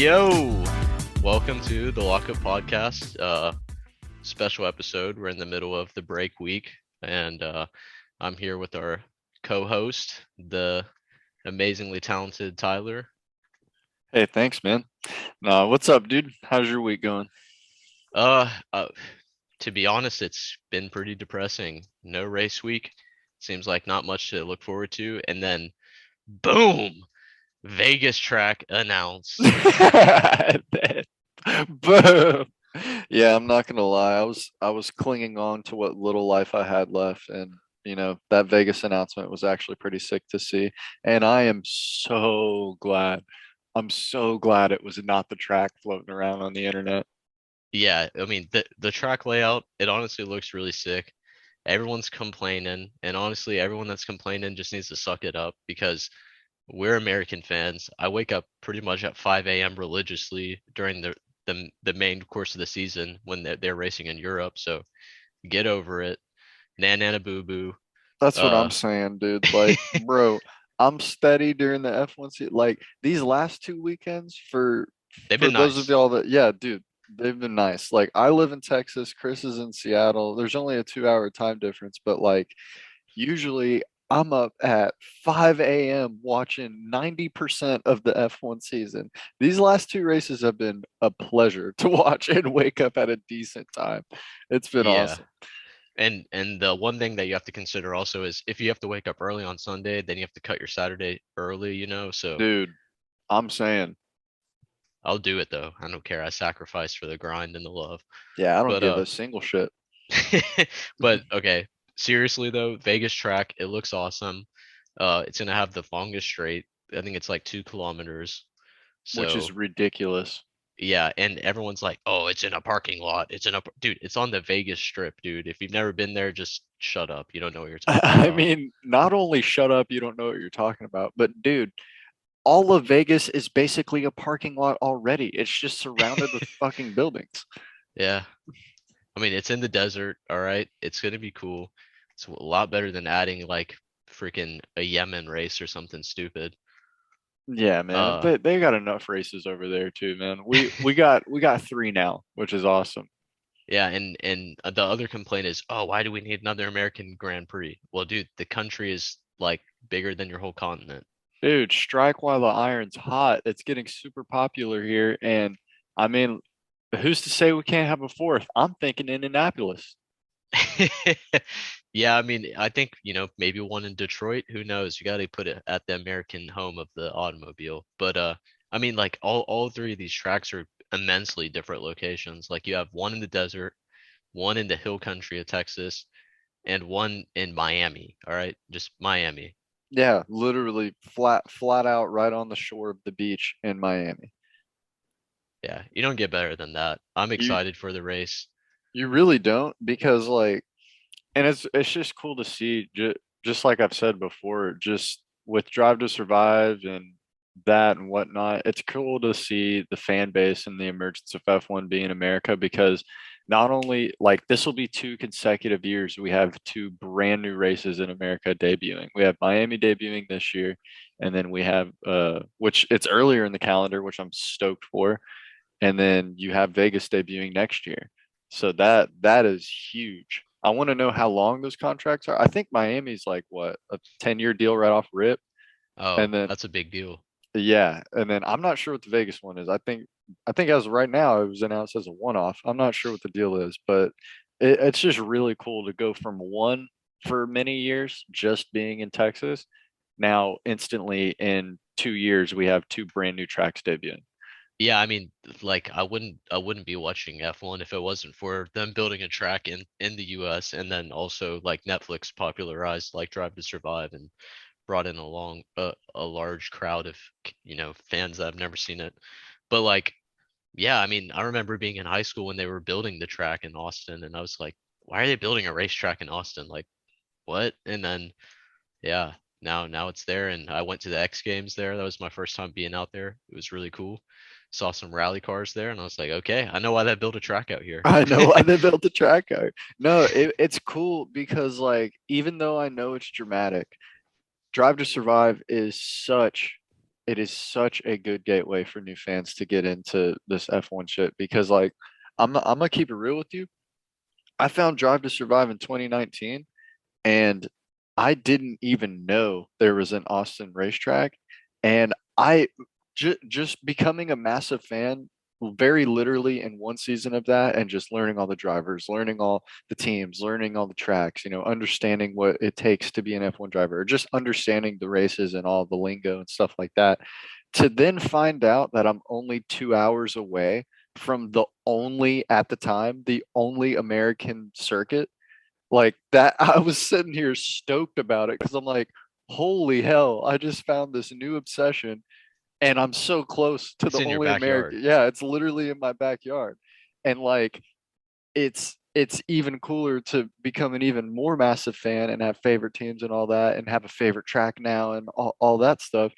Yo, welcome to the Lockup Podcast. Special episode. We're in the middle of the break week, and I'm here with our co-host, the amazingly talented Tyler. Hey, thanks, man. Nah, what's up, dude? How's your week going? Uh, uh, to be honest, it's been pretty depressing. No race week. Seems like not much to look forward to, and then boom, Vegas track announced. Boom. Yeah, I'm not gonna lie. I was clinging on to what little life I had left, and that Vegas announcement was actually pretty sick to see. And I am so glad. I'm so glad it was not the track floating around on the internet. Yeah, I mean the track layout, it honestly looks really sick. Everyone's complaining, and honestly, everyone that's complaining just needs to suck it up because we're American fans. I wake up pretty much at 5 a.m. religiously during the main course of the season when they're racing in Europe. So get over it. Nana boo boo. That's what Uh, I'm saying, dude. Like, bro, I'm steady during the F1 season. Like these last two weekends for they've for been those of nice. y'all that, yeah, dude, they've been nice. Like I live in Texas, Chris is in Seattle. There's only a 2 hour time difference, but like usually I'm up at 5 a.m. watching 90% of the F1 season. These last two races have been a pleasure to watch and wake up at a decent time. It's been Yeah. awesome. And the one thing that you have to consider also is if you have to wake up early on Sunday, then you have to cut your Saturday early. So Dude, I'm saying, I'll do it though. I don't care. I sacrifice for the grind and the love. yeah, I don't But give a single shit. but okay, seriously though, Vegas track, it looks awesome. It's gonna have the longest straight. I think it's like 2 kilometers. Which is So ridiculous. yeah, and everyone's like, "Oh, it's in a parking lot. It's in a dude. It's on the Vegas Strip, dude. If you've never been there, just shut up. You don't know what you're talking I about." mean, not only shut up, you don't know what you're talking about, but dude, all of Vegas is basically a parking lot already. It's just surrounded with fucking buildings. Yeah, I mean, it's in the desert. All right, it's gonna be cool. It's a lot better than adding like freaking a Yemen race or something stupid. Yeah, man. Uh. They got enough races over there too, man. We got three now, which is awesome. Yeah, and the other complaint is, oh, why do we need another American Grand Prix? Well, dude, the country is like bigger than your whole continent. Dude, strike while the iron's hot. It's getting super popular here, and I mean, who's to say we can't have a fourth? I'm thinking Indianapolis. Yeah, I mean, I think, maybe one in Detroit. Who knows? You got to put it at the American home of the automobile. But I mean, like all three of these tracks are immensely different locations. Like you have one in the desert, one in the hill country of Texas, and one in Miami. All right, just Miami. Yeah, literally flat out right on the shore of the beach in Miami. Yeah, you don't get better than that. I'm You excited for the race. you really don't because like and it's just cool to see just like I've said before, just with Drive to Survive and that and whatnot, it's cool to see the fan base and the emergence of F1 being America because not only like this will be two consecutive years we have two brand new races in America debuting. We have Miami debuting this year, and then we have which it's earlier in the calendar, which I'm stoked for, and then you have Vegas debuting next year. So that is huge. I want to know how long those contracts are. I think Miami's like what, a 10-year deal right off rip. Oh, And then that's a big deal. yeah, and then I'm not sure what the Vegas one is. I think as of right now it was announced as a one-off. I'm not sure what the deal is, but it's just really cool to go from one for many years just being in Texas. Now instantly in 2 years we have two brand new tracks debuting. Yeah, I mean, like I wouldn't be watching F1 if it wasn't for them building a track in the US and then also like Netflix popularized like Drive to Survive and brought in along a large crowd of, fans that have never seen it. But like, yeah, I mean, I remember being in high school when they were building the track in Austin and I was like, why are they building a racetrack in Austin? Like, what? And then yeah, now it's there, and I went to the X Games there. That was my first time being out there. It was really cool. Saw some rally cars there, and I was like, okay, I know why they built a track out here. I know why they built the track car. No, it's cool because like even though I know it's dramatic, Drive to Survive is such it is such a good gateway for new fans to get into this F1 shit because like I'm gonna keep it real with you. I found Drive to Survive in 2019 and I didn't even know there was an Austin racetrack. And I just becoming a massive fan, very literally in one season of that, and just learning all the drivers, learning all the teams, learning all the tracks, understanding what it takes to be an F1 driver, or just understanding the races and all the lingo and stuff like that. To then find out that I'm only 2 hours away from at the time, the only American circuit like that. I was sitting here stoked about it because I'm like, holy hell, I just found this new obsession and I'm so close to It's the in your only backyard. American. Yeah, it's literally in my backyard. And like it's even cooler to become an even more massive fan and have favorite teams and all that and have a favorite track now and all that stuff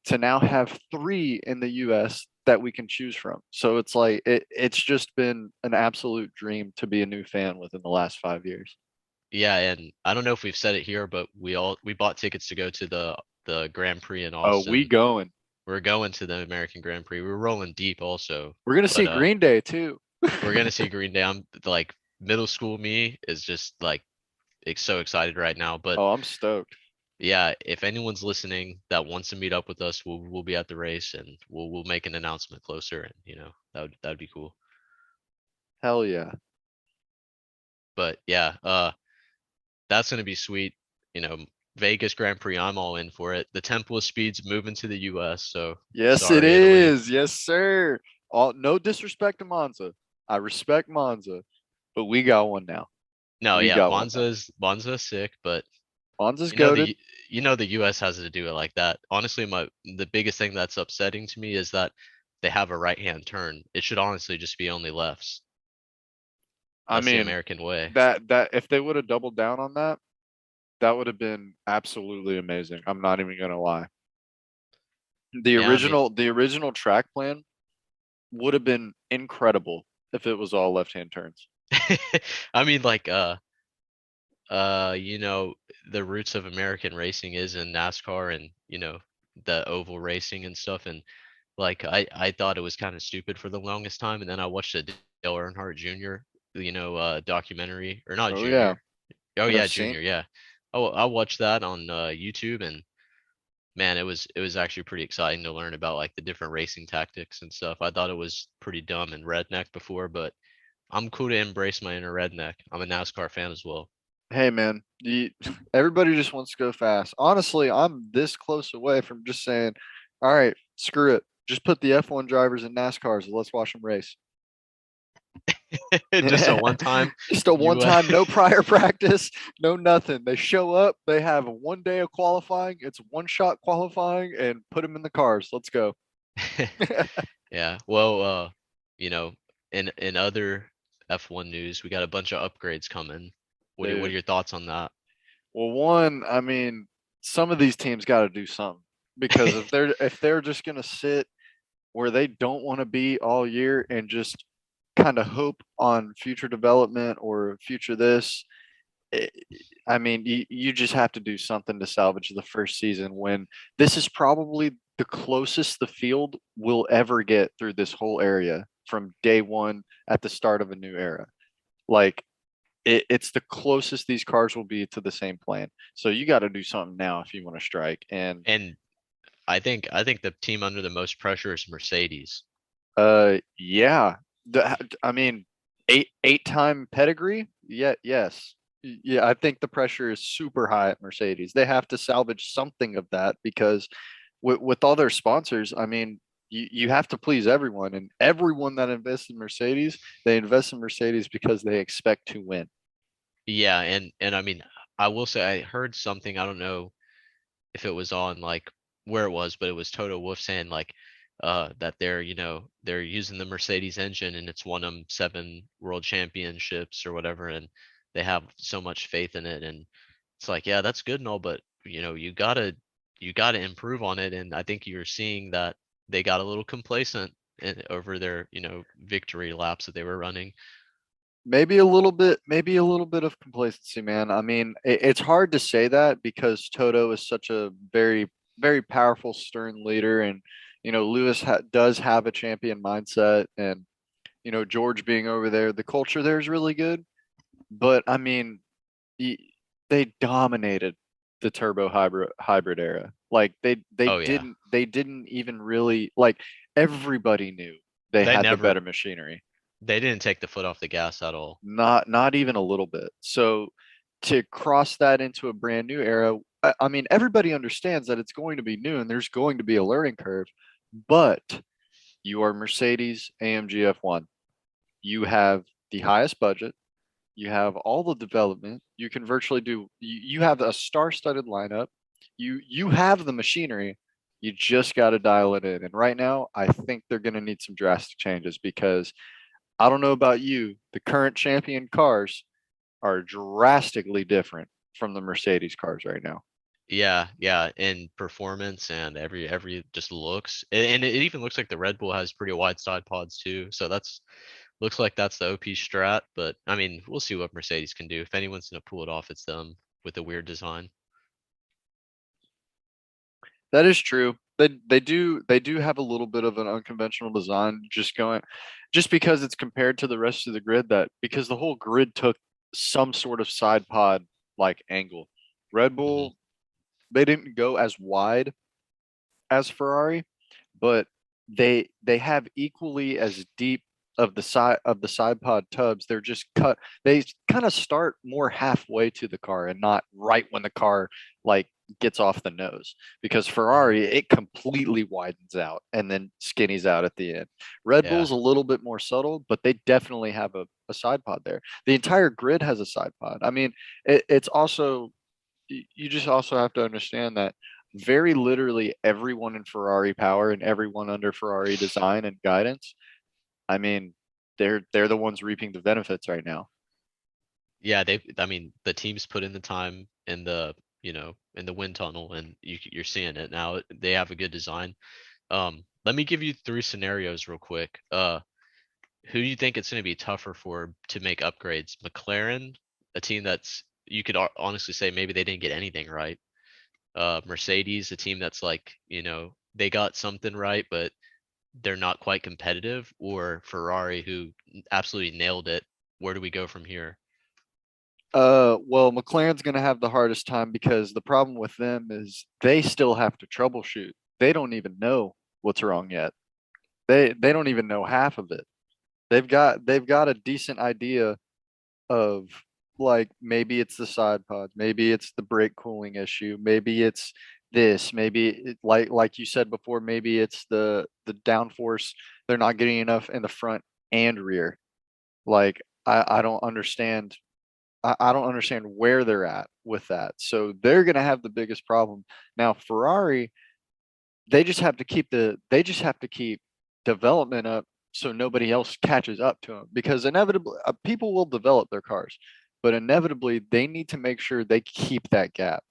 to now have three in the US that we can choose from. So it's like it's just been an absolute dream to be a new fan within the last 5 years. Yeah, and I don't know if we've said it here, but we bought tickets to go to the Grand Prix in Oh, we Austin. going. We're going to the American Grand Prix. We're rolling deep also, We're gonna but see Green Day too. we're gonna see Green Day. I'm like middle school me is just like so excited right now. But Oh, I'm stoked. yeah, if anyone's listening that wants to meet up with us, we'll be at the race and we'll make an announcement closer, and that would be cool. Hell yeah. But yeah, that's gonna be sweet. You know, Vegas Grand Prix, I'm all in for it. The Temple of Speed's moving to the US, so Yes, it sorry, Italy. is. Yes, sir. All no disrespect to Monza. I respect Monza, but we got one now. No, We yeah, got one now. Monza's sick, but Monza's you know goaded. the the US has to do it like that. Honestly, the biggest thing that's upsetting to me is that they have a right-hand turn. It should honestly just be only lefts. I That's the mean, American way. that if they would have doubled down on that, that would have been absolutely amazing. I'm not even gonna lie. The Yeah, I mean, original track plan would have been incredible if it was all left-hand turns. I mean, like, you know, the roots of American racing is in NASCAR and, the oval racing and stuff. And like, I thought it was kind of stupid for the longest time. And then I watched the Dale Earnhardt Jr., documentary, or not Oh yeah, Junior. Oh and yeah, I've seen. Junior. Yeah. Oh, I watched that on YouTube, and man, it was actually pretty exciting to learn about like the different racing tactics and stuff. I thought it was pretty dumb and redneck before, but I'm cool to embrace my inner redneck. I'm a NASCAR fan as well. Hey man, everybody just wants to go fast. Honestly, I'm this close away from just saying, all right, screw it. Just put the F1 drivers in NASCARs and let's watch them race. Just a one time Just a one you time, no prior practice, no nothing. They show up, they have one day of qualifying, it's one shot qualifying, and put them in the cars. Let's go. Yeah. Well, you know, in other F1 news, we got a bunch of upgrades coming. What are Dude. your thoughts on that? Well, one, I mean, some of these teams got to do something because if they're just gonna sit where they don't want to be all year and just kind of hope on future development or future this. eh, I mean, you just have to do something to salvage the first season when this is probably the closest the field will ever get through this whole area from day one at the start of a new era. Like it's the closest these cars will be to the same plan. So you got to do something now if you want to strike. And And I think the team under the most pressure is Mercedes. yeah, I mean, eight-time pedigree. Yeah, yes, yeah. I think the pressure is super high at Mercedes. They have to salvage something of that because with all their sponsors, I mean, you have to please everyone, and everyone that invests in Mercedes, they invest in Mercedes because they expect to win. Yeah, and I mean, I will say I heard something, I don't know if it was on like where it was, but it was Toto Wolff saying like that they're using the Mercedes engine and it's won them 7 world championships or whatever, and they have so much faith in it. And it's like, yeah, that's good and all, but you gotta improve on it. And I think you're seeing that they got a little complacent over their victory laps that they were running. Maybe a little bit of complacency, man. I mean, it's hard to say that because Toto is such a very very powerful, stern leader, and Lewis does have a champion mindset, and George being over there, the culture there is really good. But I mean, y- they dominated the turbo hybrid era. Like Oh yeah. they didn't even really like everybody knew they They had the never better machinery. they didn't take the foot off the gas at all. Not even a little bit. So to cross that into a brand new era, I mean, everybody understands that it's going to be new and there's going to be a learning curve, but you are Mercedes AMG F1. You have the highest budget. You have all the development. You can virtually do. You have a star-studded lineup. You have the machinery. You just got to dial it in. And right now, I think they're going to need some drastic changes because I don't know about you. The current champion cars are drastically different from the Mercedes cars right now. Yeah, yeah, in performance and every just looks, and it even looks like the Red Bull has pretty wide side pods too. So that's looks like that's the OP strat. But I mean, we'll see what Mercedes can do. If anyone's gonna pull it off, it's them with a weird design. That is true. They do have a little bit of an unconventional design just because it's compared to the rest of the grid that because the whole grid took some sort of side pod like angle. Red Hmm. Bull, they didn't go as wide as Ferrari, but they have equally as deep of the side pod tubs. They're just cut. They kind of start more halfway to the car and not right when the car like gets off the nose. Because Hmm. Ferrari, it completely widens out and then skinnies out at the end. Red Yeah, Bull's a little bit more subtle, but they definitely have a side pod there. The entire grid has a side pod. I mean, it's also you just also have to understand that very literally everyone in Ferrari power and everyone under Ferrari design and guidance, I mean, they're the ones reaping the benefits right now. yeah. I mean, the teams put in the time in the in the wind tunnel, and you're seeing it now. They have a good design. Let me give you three scenarios real quick. Who do you think it's going to be tougher for to make upgrades? McLaren, a team that's you could honestly say maybe they didn't get anything right. Mercedes, a team that's like, they got something right, but they're not quite competitive, or Ferrari, who absolutely nailed it. Where do we go from here? Well, McLaren's going to have the hardest time because the problem with them is they still have to troubleshoot. They don't even know what's wrong yet. They don't even know half of it. They've got a decent idea of like maybe it's the side pods, maybe it's the brake cooling issue, maybe it's this, maybe like you said before, maybe it's the downforce. They're not getting enough in the front and rear. Like I don't understand. I don't understand where they're at with that. So they're gonna have the biggest problem. Now Ferrari, they just have to keep development up so nobody else catches up to them because inevitably people will develop their cars, but inevitably they need to make sure they keep that gap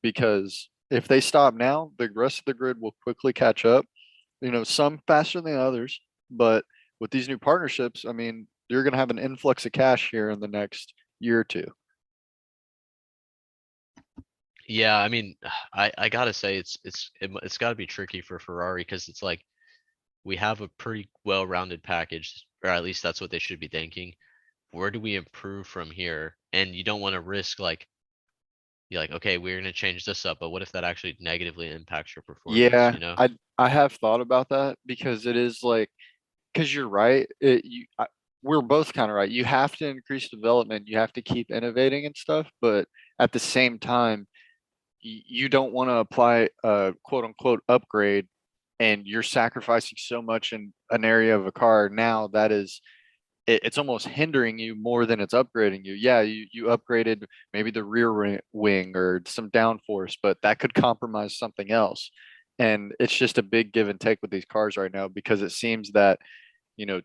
because if they stop now the rest of the grid will quickly catch up, some faster than others, but with these new partnerships, I mean, you're going to have an influx of cash here in the next year or two. Yeah, I mean, I gotta say it's got to be tricky for Ferrari because it's like we have a pretty well-rounded package, or at least that's what they should be thinking. Where do we improve from here? And you don't want to risk like you're like, okay, we're gonna change this up, but what if that actually negatively impacts your performance, Yeah, you know? I have thought about that because it is like because you're right. We're both kind of right. You have to increase development. You have to keep innovating and stuff. But at the same time, you don't want to apply a quote unquote upgrade and you're sacrificing so much in an area of a car now that it's almost hindering you more than it's upgrading you. Yeah, you upgraded maybe the wing or some downforce, but that could compromise something else. And it's just a big give and take with these cars right now because it seems that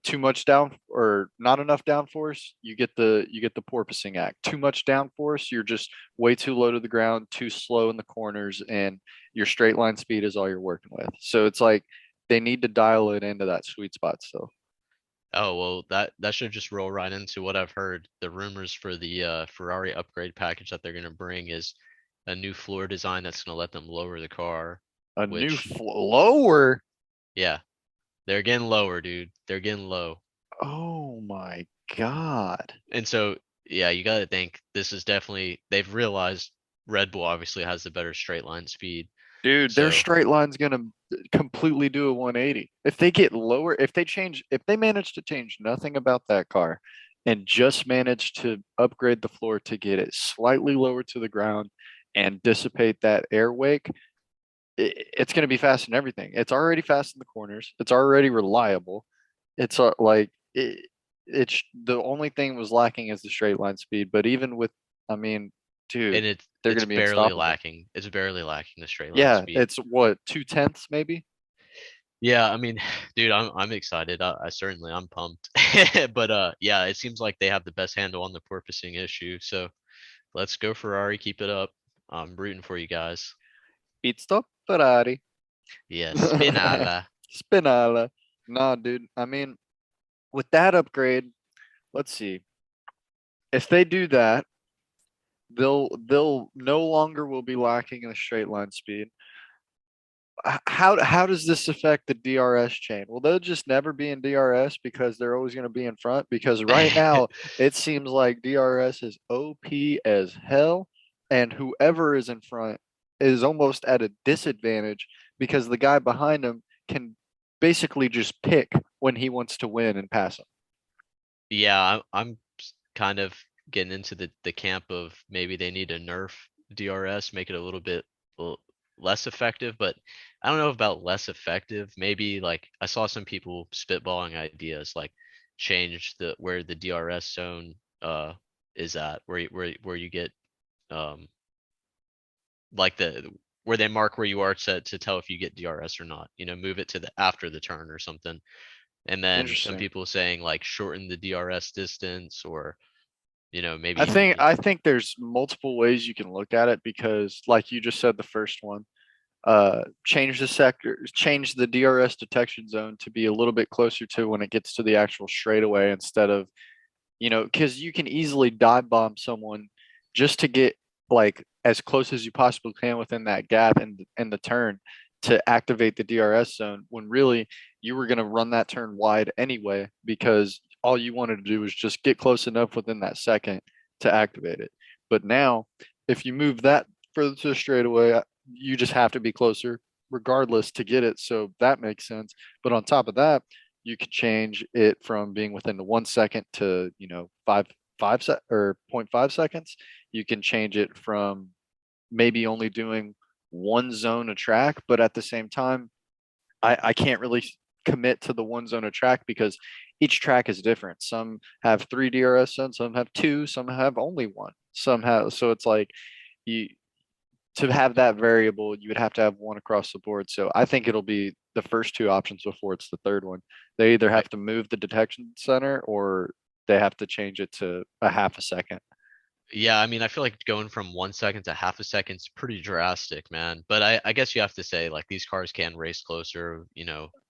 too much down or not enough downforce, you get the porpoising act. Too much downforce, you're just way too low to the ground, too slow in the corners, and your straight line speed is all you're working with. So it's like they need to dial it into that sweet spot still. Oh, well, that should just roll right into what I've heard. The rumors for the Ferrari upgrade package that they're gonna bring is a new floor design that's gonna let them lower the car. A new which lower. yeah, they're getting lower, dude. They're getting low. Oh my God. And so, yeah, you got to think this is definitely they've realized Red Bull obviously has the better straight line speed. Dude, their So, straight line's gonna completely do a 180. If they get lower, if they manage to change nothing about that car and just manage to upgrade the floor to get it slightly lower to the ground and dissipate that air wake, it's gonna be fast in everything. It's already fast in the corners. It's already reliable. It's like it's the only thing was lacking is the straight line speed. But even with, I mean, dude, and they're it's gonna be barely unstoppable. lacking. It's barely lacking the straight line Yeah, speed. it's what, 2/10 maybe? Yeah, I mean, dude, I'm excited. I certainly I'm pumped. But yeah, it seems like they have the best handle on the porpoising issue. So let's go Ferrari, keep it up. I'm rooting for you guys. Pit stop Ferrari. Yeah, spinala. Spinala. Nah, dude. I mean, with that upgrade, let's see. If they do that, they'll no longer will be lacking in the straight line speed. How does this affect the DRS chain? Well, they'll just never be in DRS because they're always going to be in front. Because right now it seems like DRS is OP as hell, and whoever is in front is almost at a disadvantage because the guy behind him can basically just pick when he wants to win and pass him. Yeah, I'm kind of getting into the camp of maybe they need to nerf DRS, make it a little bit l- less effective, but I don't know about less effective. Maybe like I saw some people spitballing ideas like change the where the DRS zone is at, where you get um like the where they mark where you are to tell if you get DRS or not. You know, move it to the after the turn or something. And then some Interesting. people saying like shorten the DRS distance or maybe I even think I think there's multiple ways you can look at it because, like you just said, the first one, change the sector, change the DRS detection zone to be a little bit closer to when it gets to the actual straightaway instead of, because you can easily dive bomb someone just to get like as close as you possibly can within that gap and the turn to activate the DRS zone when really you were going to run that turn wide anyway because all you wanted to do was just get close enough within that second to activate it. But now, if you move that further to the straightaway, you just have to be closer regardless to get it. So that makes sense. But on top of that, you could change it from being within the 1 second to, five or 0.5 seconds. You can change it from maybe only doing one zone a track, but at the same time, I can't really commit to the one zone of track because each track is different. Some have three DRS zones, some have two, some have only one. Some have, so it's like you to have that variable, you would have to have one across the board. So I think it'll be the first two options before it's the third one. They either I, have to move the detection center or they have to change it to a half a second. yeah, I mean, I feel like going from 1 second to half a second is pretty drastic, man. But I guess you have to say like these cars can race closer,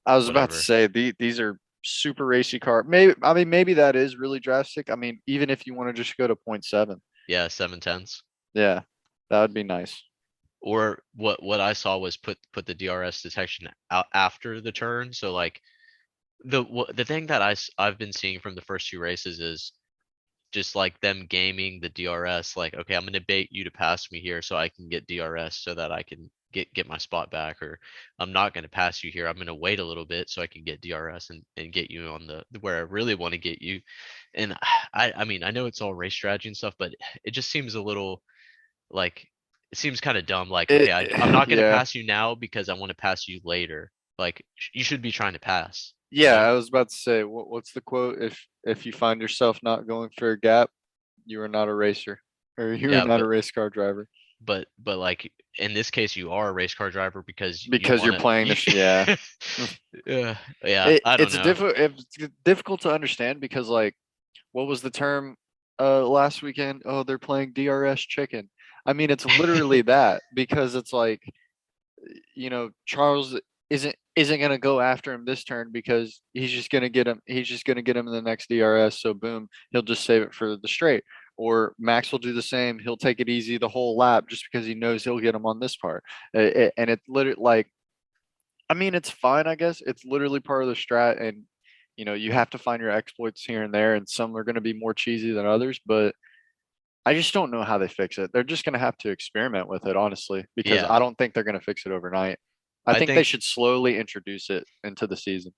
I was about to whatever. say these are super racy car. Maybe I mean maybe that is really drastic. I mean, even if you want to just go to point 0.7, Yeah, 710s. yeah, that would be nice. Or what I saw was put the DRS detection out after the turn. So like the thing that I've been seeing from the first two races is just like them gaming the DRS, like, okay, I'm gonna bait you to pass me here so I can get DRS so that I can get my spot back, or I'm not gonna pass you here. I'm gonna wait a little bit so I can get DRS and get you on the where I really want to get you. And I mean I know it's all race strategy and stuff, but it just seems a little like it seems kind of dumb. Like, okay, It I'm not gonna yeah. pass you now because I want to pass you later. Like you should be trying to pass, you Yeah, know? I was about to say what's the quote? If you find yourself not going for a gap, you are not a racer or you are Yeah, not a race car driver but like in this case you are a race car driver because you because you're want to playing you, this. Yeah, yeah, I don't it's know. difficult. It's difficult to understand because like, what was the term last weekend? Oh, they're playing DRS chicken. I mean, it's literally that because it's like, Charles isn't gonna go after him this turn because he's just gonna get him. He's just gonna get him in the next DRS. So boom, he'll just save it for the straight. Or Max will do the same. He'll take it easy the whole lap just because he knows he'll get him on this part. And it literally like I mean, it's fine, I guess. It's literally part of the strat, and you have to find your exploits here and there, and some are going to be more cheesy than others, but I just don't know how they fix it. They're just going to have to experiment with it, honestly, because Yeah, I don't think they're going to fix it overnight. I I think they think should slowly introduce it into the season.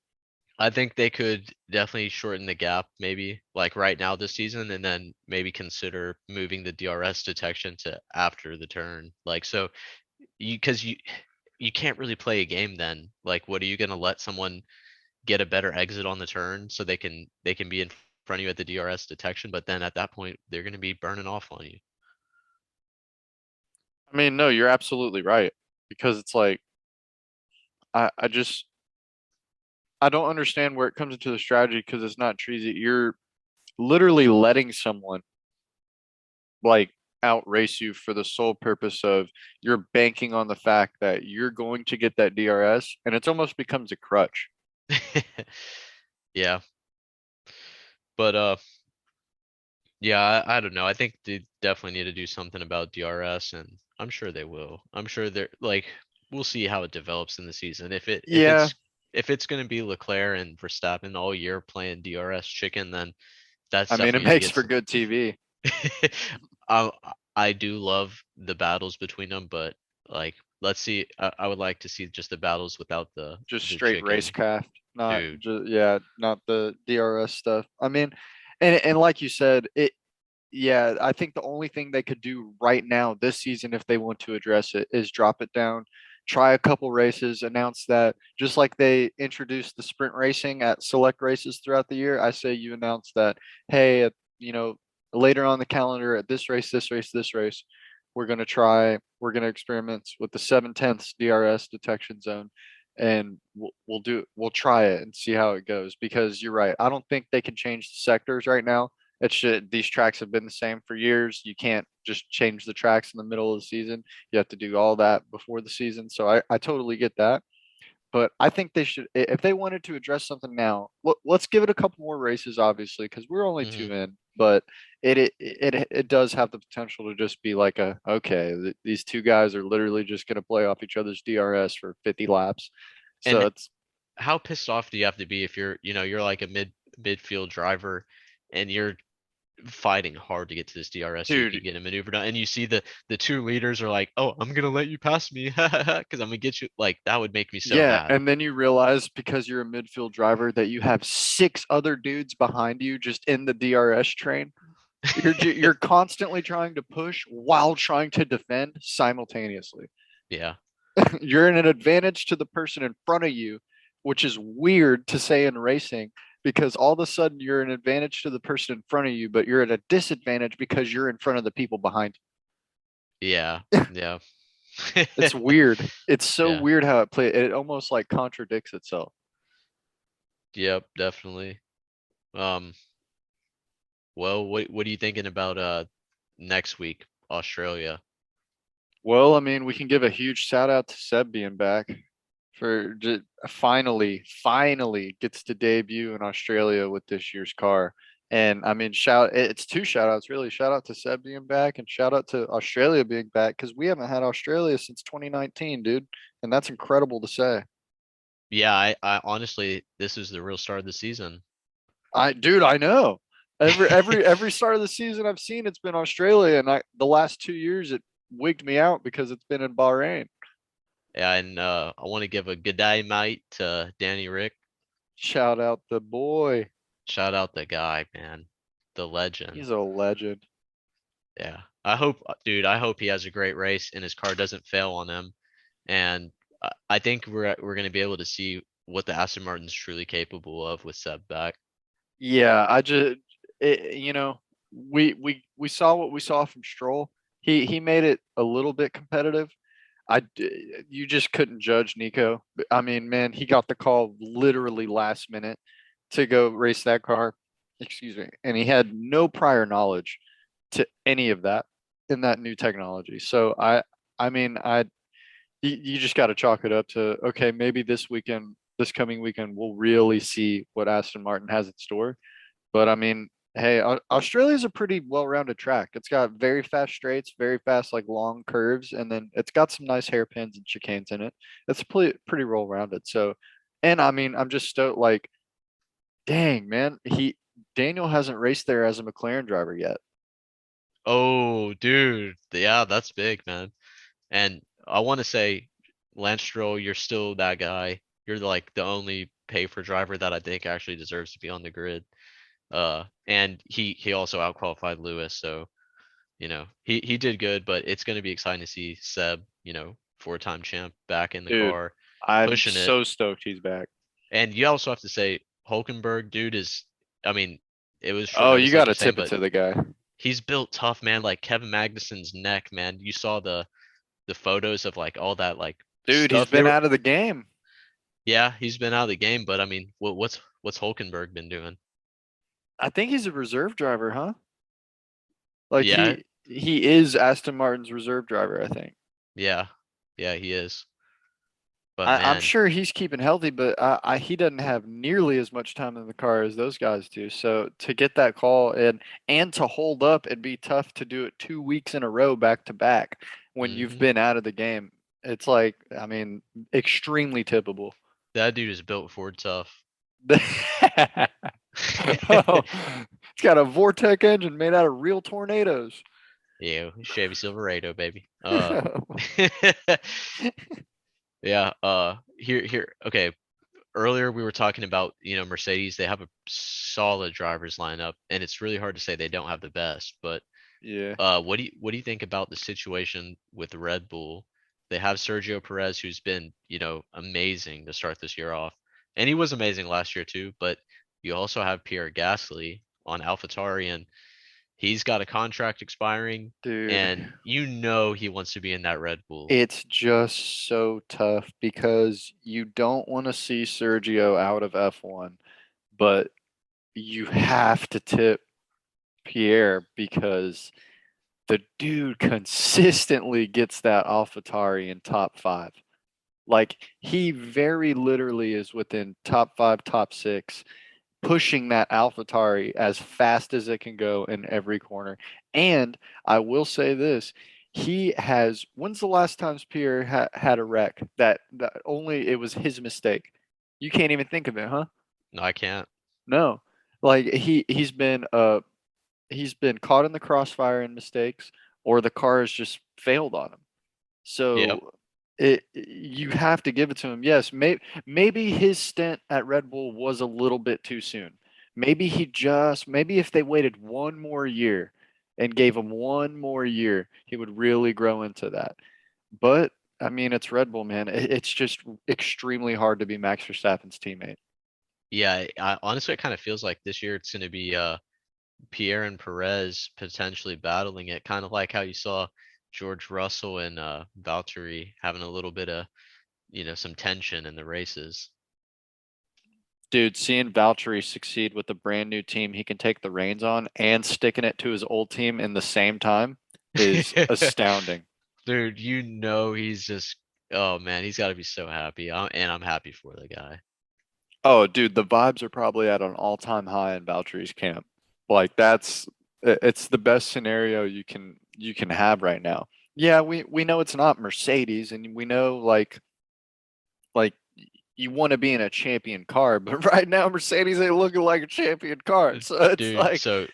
I think they could definitely shorten the gap, maybe like right now this season, and then maybe consider moving the DRS detection to after the turn. Like so, because you can't really play a game then. Like, what are you gonna let someone get a better exit on the turn so they can be in front of you at the DRS detection, but then at that point they're gonna be burning off on you. I mean, no, you're absolutely right, because it's like I just I don't understand where it comes into the strategy because it's not treason. You're literally letting someone like outrace you for the sole purpose of you're banking on the fact that you're going to get that DRS, and it's almost becomes a crutch. Yeah, but yeah, I don't know. I think they definitely need to do something about DRS, and I'm sure they will. I'm sure they're like, we'll see how it develops in the season. Yeah, If it's going to be Leclerc and Verstappen all year playing DRS chicken, then that's I mean, it definitely going to makes get for some. good TV. I I do love the battles between them, but like, let's see. I would like to see just the battles without Just the straight chicken, racecraft, not dude. just yeah, not the DRS stuff. I mean, and like you said, yeah, I think the only thing they could do right now this season, if they want to address it, is drop it down, try a couple races, announce that just like they introduced the sprint racing at select races throughout the year. I say you announce that, hey, you know, later on the calendar at this race, this race, this race, we're gonna experiment with the 7/10ths DRS detection zone, and we'll try it and see how it goes. Because you're right, I don't think they can change the sectors right now. It should These tracks have been the same for years. You can't just change the tracks in the middle of the season. You have to do all that before the season. So I totally get that. But I think they should, if they wanted to address something now, let's give it a couple more races, obviously, because we're only Hmm. two in. But it does have the potential to just be like okay, these two guys are literally just going to play off each other's DRS for 50 laps. So And it's how pissed off do you have to be if you're like a midfield driver and you're fighting hard to get to this DRS so you can dude, get a maneuver done, and you see the two leaders are like, "Oh, I'm gonna let you pass me, because I'm gonna get you." Like that would make me so yeah, mad. and then you realize because you're a midfield driver that you have six other dudes behind you just in the DRS train. You're constantly trying to push while trying to defend simultaneously. Yeah, You're in an advantage to the person in front of you, which is weird to say in racing because all of a sudden you're an advantage to the person in front of you, but you're at a disadvantage because you're in front of the people behind yeah, yeah, you. It's weird. It's so yeah, weird how it plays. It almost like contradicts itself. yep, definitely. Um, well, what are you thinking about next week, Australia? Well, I mean, we can give a huge shout out to Seb being back for just finally gets to debut in Australia with this year's car. And I mean, it's two shout outs really. Shout out to Seb being back and shout out to Australia being back because we haven't had Australia since 2019, dude. And that's incredible to say. Yeah, I honestly, this is the real start of the season. I know. Every start of the season I've seen it's been Australia, and the last 2 years it wigged me out because it's been in Bahrain. Yeah, and I want to give a good day, mate, to Danny Rick. Shout out the boy. Shout out the guy, man, the legend. He's a legend. Yeah. I hope, dude, I hope he has a great race and his car doesn't fail on him. And I think we're going to be able to see what the Aston Martin's truly capable of with Seb back. Yeah, I just we saw what we saw from Stroll. He made it a little bit competitive. You just couldn't judge Nico. I mean, man, he got the call literally last minute to go race that car. Excuse me, and he had no prior knowledge to any of that in that new technology. So I mean, you just got to chalk it up to okay, maybe this coming weekend, we'll really see what Aston Martin has in store. But I mean, Hey, Australia's a pretty well-rounded track. It's got very fast straights, very fast like long curves, and then it's got some nice hairpins and chicanes in it. It's pretty well-rounded. So, and I mean, I'm just stoked. Like, dang man, he Daniel hasn't raced there as a McLaren driver yet. Oh, dude. Yeah, that's big, man. And I want to say, Lance Stroll, you're still that guy. You're like the only pay for driver that I think actually deserves to be on the grid. And he also outqualified Lewis, so he did good, but it's going to be exciting to see Seb, four-time champ back in the Dude, car, I'm pushing it. so stoked he's back. And you also have to say Hulkenberg, dude, I mean, it was short Oh, you notice like got you're to saying, tip it but to the guy. he's built tough, man. Like Kevin Magnuson's neck, man. You saw the photos of like all that like Dude, he's stuff. They been were, out of the game. yeah, he's been out of the game, but I mean, what's Hulkenberg been doing? I think he's a reserve driver, huh? Like Yeah, he is Aston Martin's reserve driver, I think. yeah, yeah, he is. But I'm man, sure he's keeping healthy, but he doesn't have nearly as much time in the car as those guys do. So to get that call and to hold up and be tough to do it 2 weeks in a row back to back when you've hmm been out of the game, it's like, I mean, extremely tippable. that dude is built for tough. Oh, it's got a Vortec engine made out of real tornadoes. Yeah, Chevy Silverado, baby. Yeah, here. Okay, earlier we were talking about, Mercedes, they have a solid drivers lineup, and it's really hard to say they don't have the best, but Yeah, what do you think about the situation with Red Bull? They have Sergio Perez, who's been, amazing to start this year off, and he was amazing last year too. But you also have Pierre Gasly on AlphaTauri, and he's got a contract expiring, dude. and he wants to be in that Red Bull. It's just so tough because you don't want to see Sergio out of F1, but you have to tip Pierre because the dude consistently gets that AlphaTauri in top five. Like he very literally is within top five, top six, pushing that AlphaTauri as fast as it can go in every corner. And I will say this, he has, when's the last time Pierre had a wreck that only it was his mistake? You can't even think of it, huh? No, I can't. No. Like he's been caught in the crossfire in mistakes or the car has just failed on him. Yep. So you have to give it to him. Yes, maybe his stint at Red Bull was a little bit too soon. Maybe if they waited one more year and gave him one more year, he would really grow into that. But I mean, it's Red Bull, man. It's just extremely hard to be Max Verstappen's teammate. Yeah, honestly, it kind of feels like this year it's going to be Pierre and Perez potentially battling it, kind of like how you saw George Russell and Valtteri having a little bit of, some tension in the races. Dude, seeing Valtteri succeed with a brand new team he can take the reins on and sticking it to his old team in the same time is astounding. Dude, he's just, oh man, he's got to be so happy. And I'm happy for the guy. Oh, dude, the vibes are probably at an all-time high in Valtteri's camp. Like it's the best scenario you can have right now. Yeah, we know it's not Mercedes and we know like you want to be in a champion car, but right now Mercedes ain't looking like a champion car. So it's Dude, like, so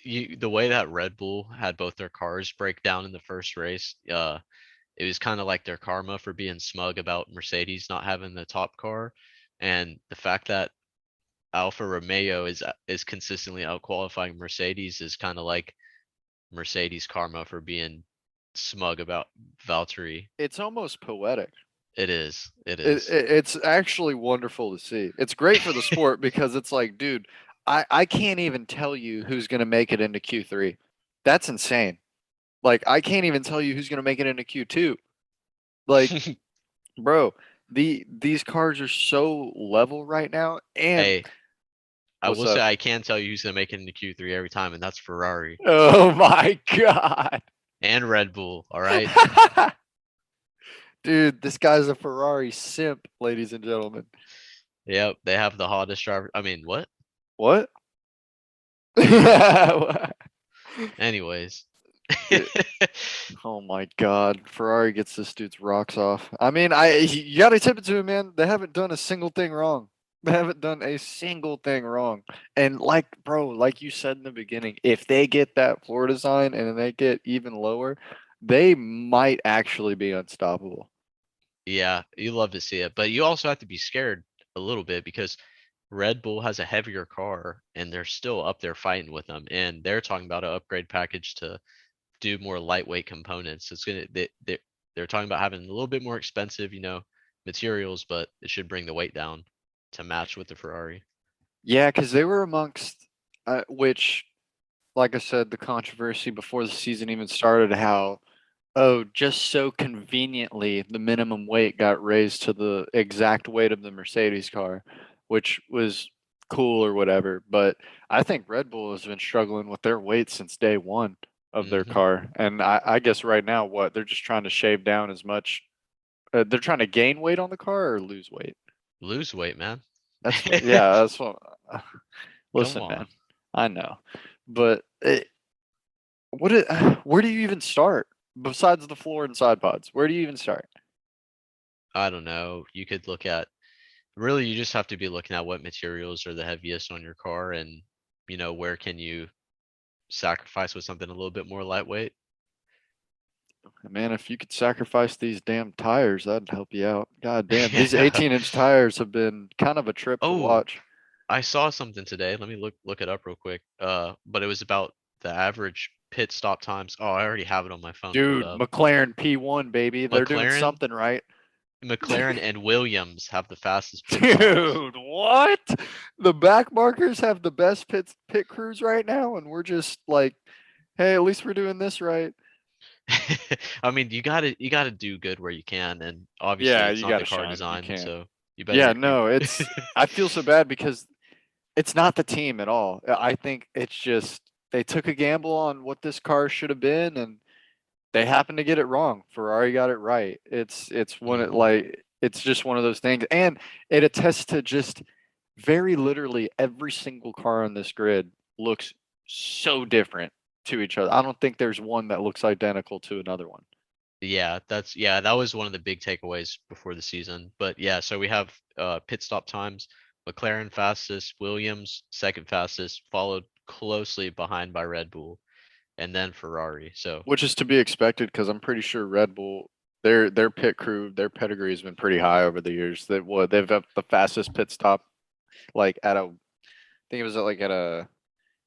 the way that Red Bull had both their cars break down in the first race, it was kind of like their karma for being smug about Mercedes not having the top car, and the fact that Alfa Romeo is consistently out qualifying Mercedes is kind of like Mercedes karma for being smug about Valtteri. it's almost poetic. It is. It It, is. it it's actually wonderful to see. It's great for the sport because it's like, dude, I can't even tell you who's gonna make it into Q3. That's insane. Like I can't even tell you who's gonna make it into Q2. Like, bro, these cars are so level right now. And Hey, I what's will say up? I can tell you who's gonna make it into Q3 every time, and that's Ferrari Oh my God. and Red Bull. All right. Dude, this guy's a Ferrari simp, ladies and gentlemen. Yep, they have the hottest driver. I mean, what? What? Yeah. Anyways. Dude, oh my God, Ferrari gets this dude's rocks off. I mean, you gotta tip it to him, man. They haven't done a single thing wrong. They haven't done a single thing wrong. And like, bro, like you said in the beginning, if they get that floor design and they get even lower, they might actually be unstoppable. Yeah, you love to see it, but you also have to be scared a little bit because Red Bull has a heavier car and they're still up there fighting with them, and they're talking about an upgrade package to do more lightweight components. It's gonna they're talking about having a little bit more expensive, materials, but it should bring the weight down to match with the Ferrari. Yeah, because they were amongst, which, like I said, the controversy before the season even started, how, oh, just so conveniently, the minimum weight got raised to the exact weight of the Mercedes car, which was cool or whatever. But I think Red Bull has been struggling with their weight since day one of their Hmm. car. And I guess right now, what, they're just trying to shave down as much. They're trying to gain weight on the car or lose weight. Lose weight, man. That's what, yeah, that's what. Come Listen, man, on. I know, but where do you even start besides the floor and side pods? Where do you even start? I don't know. You could look at really you just have to be looking at what materials are the heaviest on your car and where can you sacrifice with something a little bit more lightweight. Man, if you could sacrifice these damn tires, that'd help you out. God damn, these 18-inch tires have been kind of a trip to Oh, watch. I saw something today. Let me look it up real quick. But it was about the average pit stop times. Oh, I already have it on my phone pulled Dude, up. McLaren P1, baby. They're doing McLaren, something right. McLaren and Williams have the fastest pit stops. Dude, what? The back markers have the best pit crews right now, and we're just like, hey, at least we're doing this right. I mean, you gotta do good where you can, and obviously Yeah, it's you not got the to car shine. You design, can't. so you Yeah, better you. no, I feel so bad because it's not the team at all. I think it's just they took a gamble on what this car should have been, and they happened to get it wrong. Ferrari got it right. It's one of, Hmm. like, it's just one of those things, and it attests to just very literally every single car on this grid looks so different to each other. I don't think there's one that looks identical to another one. Yeah, that was one of the big takeaways before the season. But yeah, so we have pit stop times. McLaren fastest, Williams second fastest, followed closely behind by Red Bull, and then Ferrari. So Which is to be expected because I'm pretty sure Red Bull, their pit crew, their pedigree has been pretty high over the years. They've got the fastest pit stop, like at a, I think it was like at a,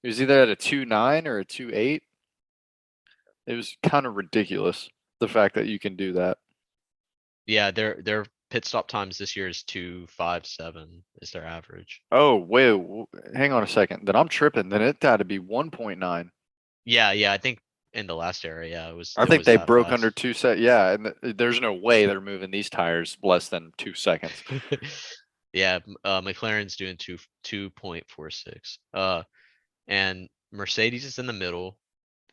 it was either at a 2.9 or a 2.8. It was kind of ridiculous the fact that you can do that. yeah, their pit stop times this year is 2:57 is their average. Oh wait, hang on a second. Then I'm tripping. Then it had to be 1.9. Yeah, I think in the last era, yeah, it was I it think was they that broke under fast. 2 sec. Yeah, and there's no way they're moving these tires less than 2 seconds. Yeah, McLaren's doing 2.46. And Mercedes is in the middle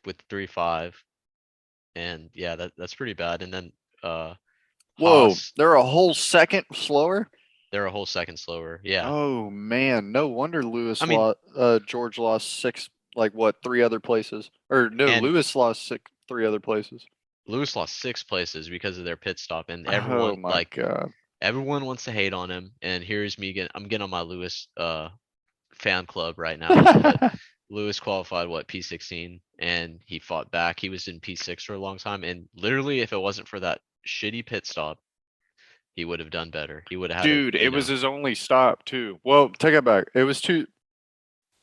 with 3.5, and yeah, that's pretty bad. And then Whoa, Haas, they're a whole second slower. they're a whole second slower. Yeah, Oh man, no wonder I mean George lost six, like what, three other places? Or no, and Lewis lost three other places. Lewis lost 6 places because of their pit stop, and Oh everyone my like God. everyone wants to hate on him. And here's me I'm getting on my Lewis fan club right now, but Lewis qualified what P16 and he fought back. He was in P6 for a long time, and literally if it wasn't for that shitty pit stop, he would have done better. He would have had Dude, it was his only stop too. Well, take it back. It was two.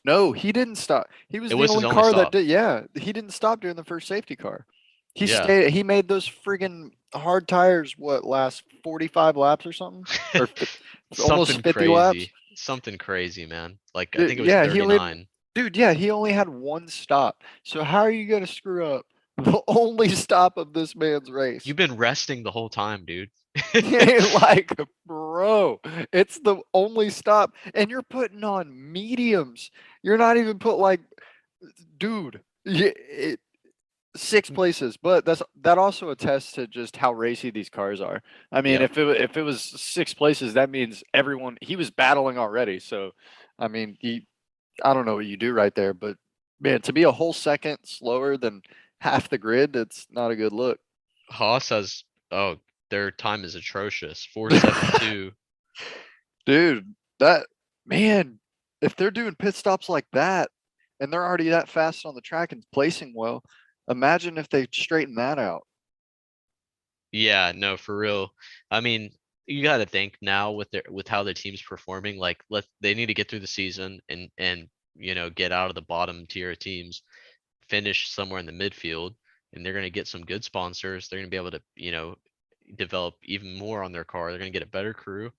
No, he didn't stop. He it was the was his only only car that stop. did. Yeah, he didn't stop during the first safety car. He Yeah. stayed. He made those friggin' hard tires. What, last 45 laps or something, or almost Something 50 laps? crazy. Something crazy, man. Like I Dude, think it was yeah, he only. 39. Dude, yeah, he only had one stop. So how are you gonna screw up the only stop of this man's race? You've been resting the whole time, dude. Like, bro, it's the only stop, and you're putting on mediums. You're not even put like, dude, six places. But that also attests to just how racy these cars are. I mean, Yep. if it was 6 places, that means everyone he was battling already. So, I mean, I don't know what you do right there, but Man, to be a whole second slower than half the grid, it's not a good look. Haas has, oh, their time is atrocious. 472. Dude, that man, if they're doing pit stops like that and they're already that fast on the track and placing well, imagine if they straighten that out. Yeah, no, for real. I mean, you got to think now with how their team's performing, like they need to get through the season and get out of the bottom tier teams, finish somewhere in the midfield, and they're going to get some good sponsors. They're going to be able to, develop even more on their car. They're going to get a better crew.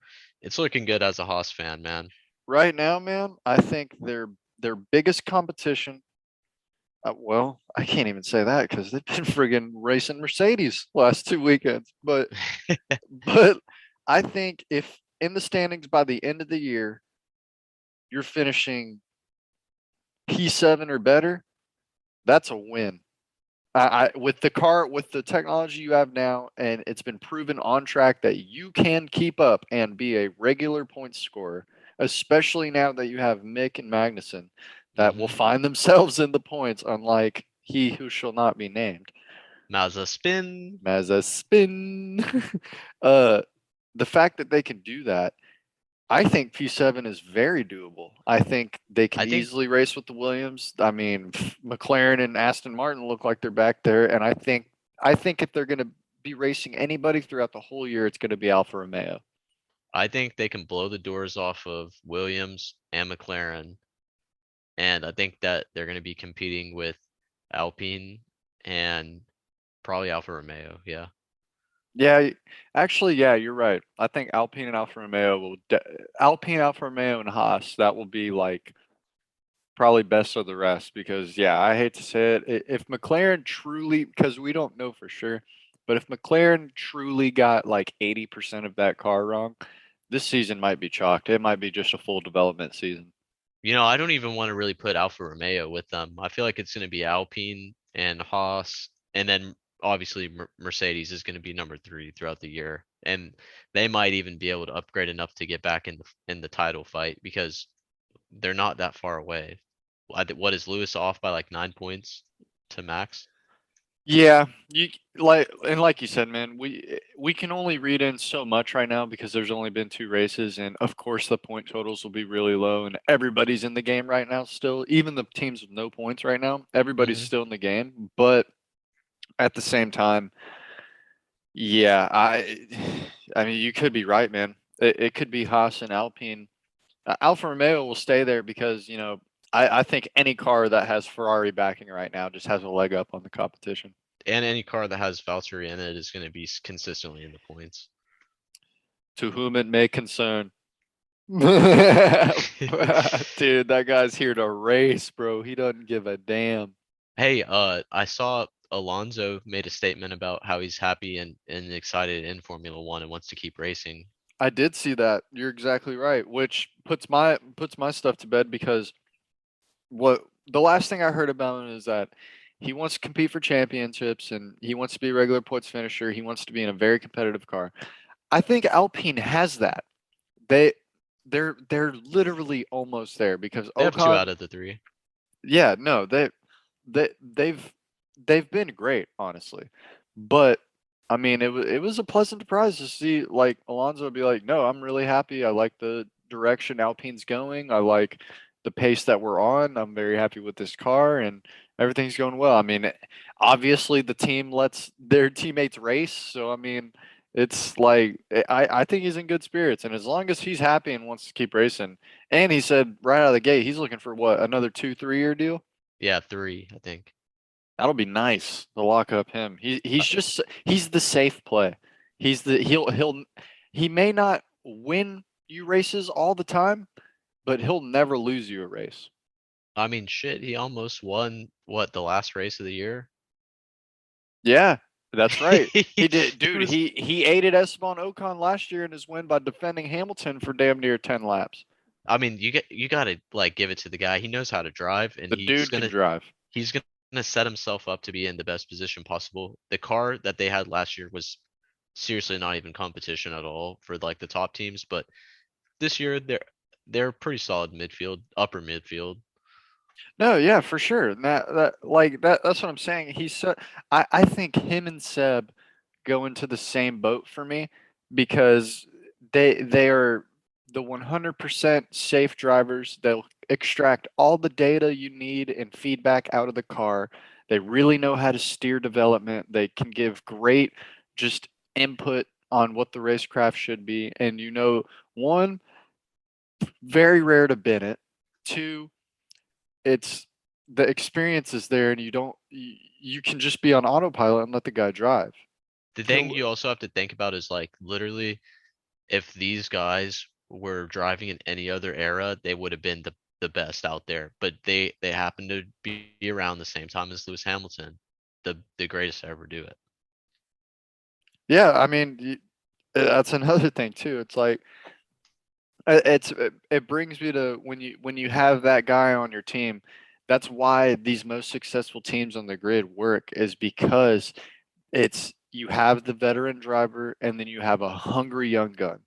It's looking good as a Haas fan, man. Right now, man, I think their biggest competition. Well, I can't even say that because they've been friggin' racing Mercedes last 2 weekends. But I think if in the standings by the end of the year you're finishing P7 or better, that's a win. With the car, with the technology you have now, and it's been proven on track that you can keep up and be a regular point scorer, especially now that you have Mick and Magnussen that will Hmm. find themselves in the points, unlike he who shall not be named. Mazda spin. Mazza spin. uh, the fact that they can do that, I think P7 is very doable. I think they can I think easily race with the Williams. I mean, McLaren and Aston Martin look like they're back there, and I think if they're going to be racing anybody throughout the whole year, it's going to be Alfa Romeo. I think they can blow the doors off of Williams and McLaren, and I think that they're going to be competing with Alpine and probably Alfa Romeo. Yeah. Yeah, actually, yeah, you're right. I think Alpine and Alfa Romeo Alpine, Alfa Romeo, and Haas. That will be like probably best of the rest because yeah, I hate to say it. If McLaren truly, because we don't know for sure, but if McLaren truly got like 80% of that car wrong, this season might be chalked. It might be just a full development season. I don't even want to really put Alfa Romeo with them. I feel like it's going to be Alpine and Haas, and then obviously Mercedes is going to be number three throughout the year, and they might even be able to upgrade enough to get back in the title fight because they're not that far away. What is Lewis off by like 9 points to Max? Yeah, you like you said, man, we can only read in so much right now because there's only been 2 races, and of course the point totals will be really low, and everybody's in the game right now still. Even the teams with no points right now, everybody's Hmm. still in the game. But at the same time, yeah, I mean, you could be right, man. It could be Haas and Alpine. Alfa Romeo will stay there because I think any car that has Ferrari backing right now just has a leg up on the competition. And any car that has Valtteri in it is going to be consistently in the points. To whom it may concern. Dude, that guy's here to race, bro. He doesn't give a damn. Hey, I saw Alonso made a statement about how he's happy and excited in Formula One and wants to keep racing. I did see that. You're exactly right, which puts my stuff to bed because what the last thing I heard about him is that he wants to compete for championships and he wants to be a regular points finisher. He wants to be in a very competitive car. I think Alpine has that. They they're literally almost there because They have two Ocon, out of the three. yeah, no, they've been great, honestly. But I mean, it was a pleasant surprise to see like Alonso be like, "No, I'm really happy. I like the direction Alpine's going. I like the pace that we're on. I'm very happy with this car and everything's going well." I mean, obviously the team lets their teammates race, so I mean, it's like I think he's in good spirits, and as long as he's happy and wants to keep racing, and he said right out of the gate he's looking for what, another 2, 3 year deal. Yeah, three, I think. That'll be nice to lock up him. Uh, He's the safe play. He may not win you races all the time, but he'll never lose you a race. I mean, shit, he almost won what the last race of the year. Yeah, that's right. He did, It dude. was. He aided Esteban Ocon last year in his win by defending Hamilton for damn near 10 laps. I mean, you gotta like give it to the guy. He knows how to drive, and The dude can drive. he's gonna set himself up to be in the best position possible. The car that they had last year was seriously not even competition at all for like the top teams, but this year they're pretty solid midfield, upper midfield. No, yeah, for sure. And that's what I'm saying. I think him and Seb go into the same boat for me because they are the 100% safe drivers. They'll extract all the data you need and feedback out of the car. They really know how to steer development. They can give great just input on what the racecraft should be. And one, very rare to bin it. Two, it's the experience is there and you can just be on autopilot and let the guy drive. The thing To you also have to think about is like literally if these guys were driving in any other era, they would have been the best out there. But they happen to be around the same time as Lewis Hamilton, the greatest to ever do it. Yeah, I mean, that's another thing too. It's like it brings me to when you have that guy on your team. That's why these most successful teams on the grid work is because it's you have the veteran driver and then you have a hungry young gun.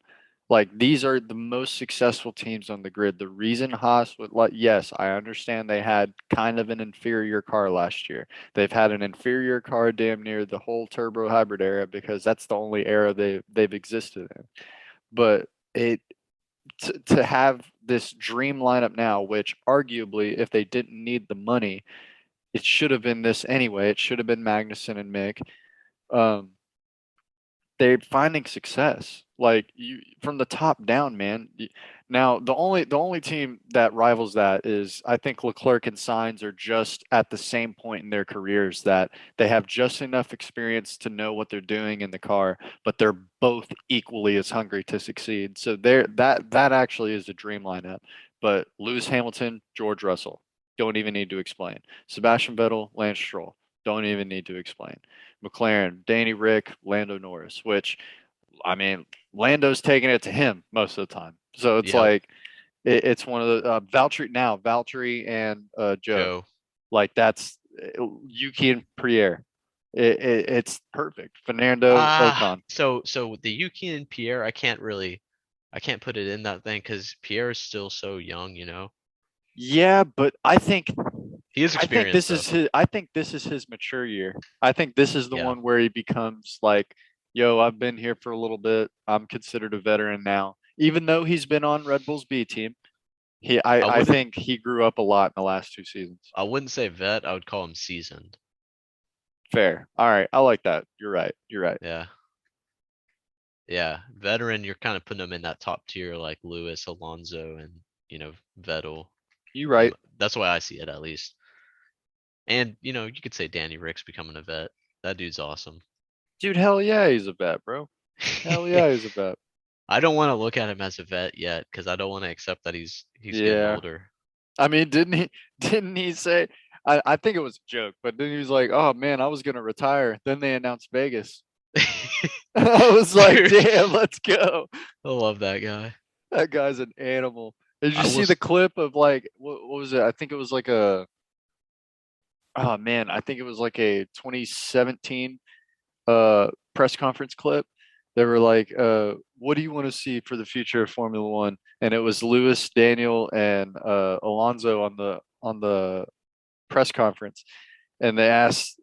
Like these are the most successful teams on the grid. The reason Haas would like, yes, I understand they had kind of an inferior car last year. They've had an inferior car damn near the whole turbo hybrid era because that's the only era they've existed in. But it to have this dream lineup now, which arguably, if they didn't need the money, it should have been this anyway. It should have been Magnussen and Mick. Um, they're finding success like you from the top down, man. Now the only team that rivals that is I think Leclerc and Sainz are just at the same point in their careers that they have just enough experience to know what they're doing in the car, but they're both equally as hungry to succeed. So that actually is a dream lineup. But Lewis Hamilton, George Russell, don't even need to explain. Sebastian Vettel, Lance Stroll, don't even need to explain. McLaren, Danny Rick, Lando Norris, which I mean, Lando's taking it to him most of the time. So it's Yep, like it's one of the Valtteri and Joe. Joe. Like that's Yuki and Pierre. It's perfect. Fernando Ocon. So the Yuki and Pierre, I can't put it in that thing because Pierre is still so young, you know. Yeah, but He is experienced though. I think this is his mature year. I think this is the Yeah, one where he becomes like, yo, I've been here for a little bit. I'm considered a veteran now. Even though he's been on Red Bull's B team, I I wouldn't think he grew up a lot in the last 2 seasons. I wouldn't say vet. I would call him seasoned. Fair. All right. I like that. You're right. You're right. Yeah, yeah. Veteran, you're kind of putting him in that top tier like Lewis, Alonso, and Vettel. You right. That's why I see it at least. And you could say Danny Rick's becoming a vet. That dude's awesome. Dude, hell yeah, he's a vet, bro. Hell yeah, he's a vet. I don't want to look at him as a vet yet because I don't want to accept that he's getting Yeah. older. I mean, didn't he say I think it was a joke, but then he was like, "Oh man, I was gonna retire." Then they announced Vegas. I was like, Dude, "Damn, let's go." I love that guy. That guy's an animal. Did you I see the was clip of like what was it? I think it was like a oh man, I think it was like a 2017 press conference clip. They were like, what do you want to see for the future of Formula One? And it was Lewis, Daniel, and Alonso on the press conference. And they asked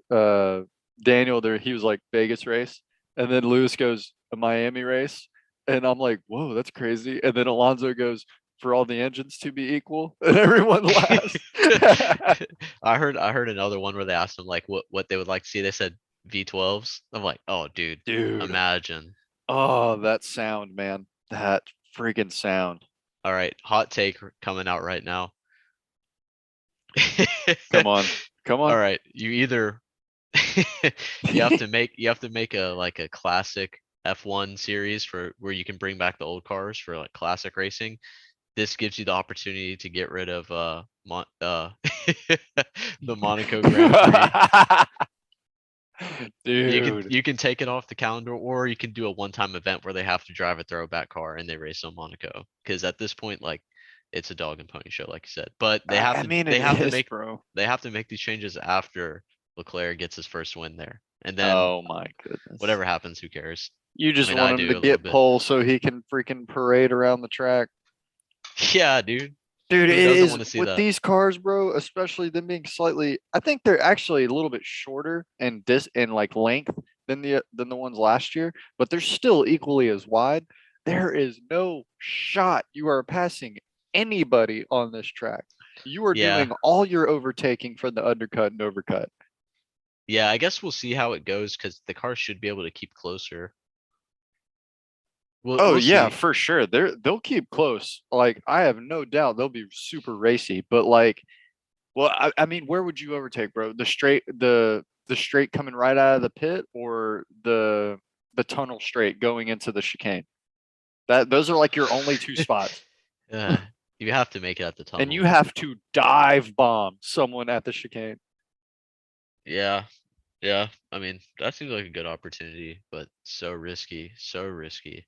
Daniel there, he was like Vegas race. And then Lewis goes, a Miami race. And I'm like, whoa, that's crazy. And then Alonso goes, for all the engines to be equal. And everyone laughs. I heard another one where they asked him like what they would like to see. They said V12s. I'm like, oh dude, Dude. imagine. Oh, that sound, man. That freaking sound. All right, hot take coming out right now. Come on. Come All on. right, you either you have to make a like a classic F1 series for where you can bring back the old cars for like classic racing. This gives you the opportunity to get rid of the Monaco Grand Prix. Dude. You can take it off the calendar, or you can do a one-time event where they have to drive a throwback car and they race on Monaco. Because at this point, like, it's a dog and pony show, like you said. But I mean, it is, bro. they have to make these changes after Leclerc gets his first win there, and then Oh my goodness. whatever happens, who cares? You I just mean, I want him to do a little get bit. pole so he can freaking parade around the track. Yeah, dude. Dude, Who it doesn't is want to see with that? these cars, bro, especially them being slightly, I think they're actually a little bit shorter and dis in like length than the ones last year, but they're still equally as wide. There is no shot you are passing anybody on this track. You are Yeah. doing all your overtaking for the undercut and overcut. Yeah, I guess we'll see how it goes because the cars should be able to keep closer. We'll Oh we'll yeah, see. for sure. They'll keep close. Like I have no doubt they'll be super racy, but like well, I mean, where would you overtake, bro? The straight coming right out of the pit or the tunnel straight going into the chicane? That those are like your only two spots. uh, you have to make it at the And you tunnel. have to dive bomb someone at the chicane. Yeah, yeah. I mean, that seems like a good opportunity, but so risky, so risky.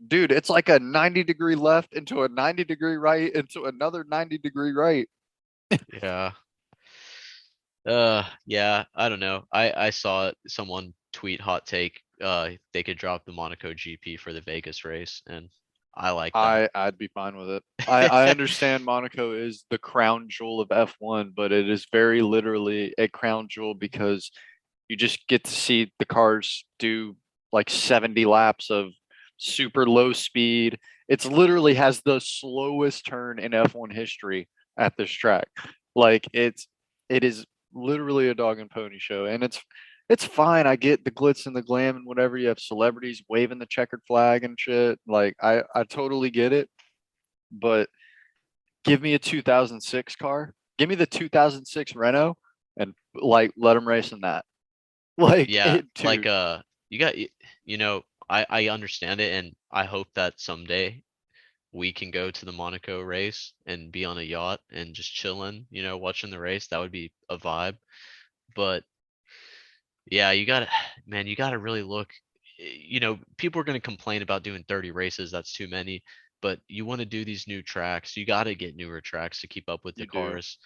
Dude, it's like a 90-degree left into a 90-degree right into another 90-degree right. Yeah. Yeah, I don't know. I saw someone tweet hot take. They could drop the Monaco GP for the Vegas race, and I like that. I'd be fine with it. I understand Monaco is the crown jewel of F1, but it is very literally a crown jewel because you just get to see the cars do like 70 laps of super low speed. It's literally has the slowest turn in F1 history at this track. Like it is literally a dog and pony show, and it's fine. I get the glitz and the glam and whatever. You have celebrities waving the checkered flag and shit. Like I totally get it, but give me a 2006 car. Give me the 2006 Renault and like let them race in that. Like Yeah, it, like dude. you got you know, I understand it, and I hope that someday we can go to the Monaco race and be on a yacht and just chilling, watching the race. That would be a vibe. But yeah, you gotta, man, you gotta really look. People are gonna complain about doing 30 races. That's too many. But you want to do these new tracks. You gotta get newer tracks to keep up with the You do. cars.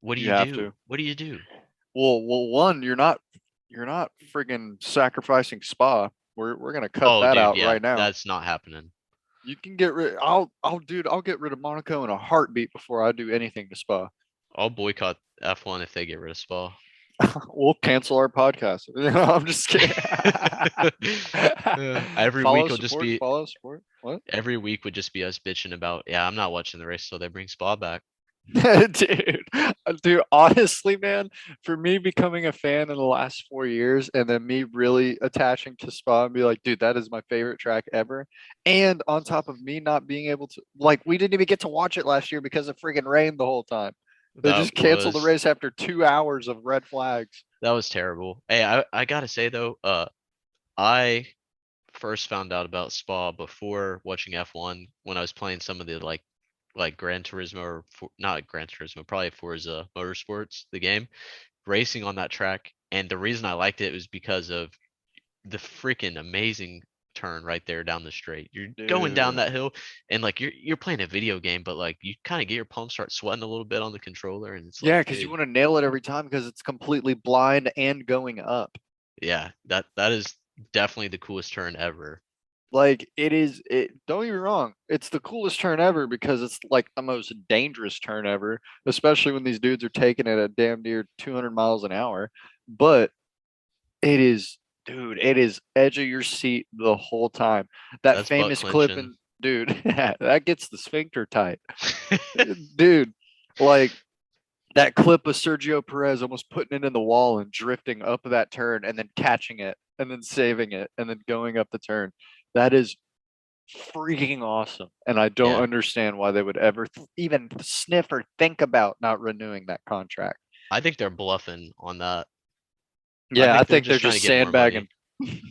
What do You you have do? to. What do you do? Well, one, you're not friggin' sacrificing Spa. We're gonna cut Oh, that dude, out yeah, right now. that's not happening. You can get rid. I'll get rid of Monaco in a heartbeat before I do anything to Spa. I'll boycott F1 if they get rid of Spa. We'll cancel our podcast. I'm just kidding. Every Follow week will just support. be Follow support. What? every week would just be us bitching about, yeah, I'm not watching the race till they bring Spa back. dude, dude, honestly, man, for me becoming a fan in the last 4 years and then me really attaching to Spa and be like, dude, that is my favorite track ever. And on top of me not being able to, like, we didn't even get to watch it last year because of friggin' rain the whole time. They That just canceled the was race after 2 hours of red flags. that was terrible. Hey, I gotta say though, I first found out about Spa before watching F1 when I was playing some of the like Gran Turismo not Gran Turismo, probably Forza Motorsports, the game, racing on that track. And the reason I liked it was because of the freaking amazing turn right there down the straight. You're going down Dude. that hill and like you're playing a video game, but like you kind of get your palms start sweating a little bit on the controller and it's Yeah, like, because you dude, want to nail it every time because it's completely blind and going up. yeah, that is definitely the coolest turn ever. Like it don't get me wrong, it's the coolest turn ever because it's like the most dangerous turn ever, especially when these dudes are taking it at damn near 200 miles an hour. But it is, dude, it is edge of your seat the whole time. That That's butt famous clip clenching. and dude, that gets the sphincter tight. Dude, like that clip of Sergio Perez almost putting it in the wall and drifting up that turn and then catching it and then saving it and then going up the turn. That is freaking awesome. And I don't Yeah. understand why they would ever even sniff or think about not renewing that contract. I think they're bluffing on that. I Yeah, I think they're think they're just trying to just get more sandbagging. money.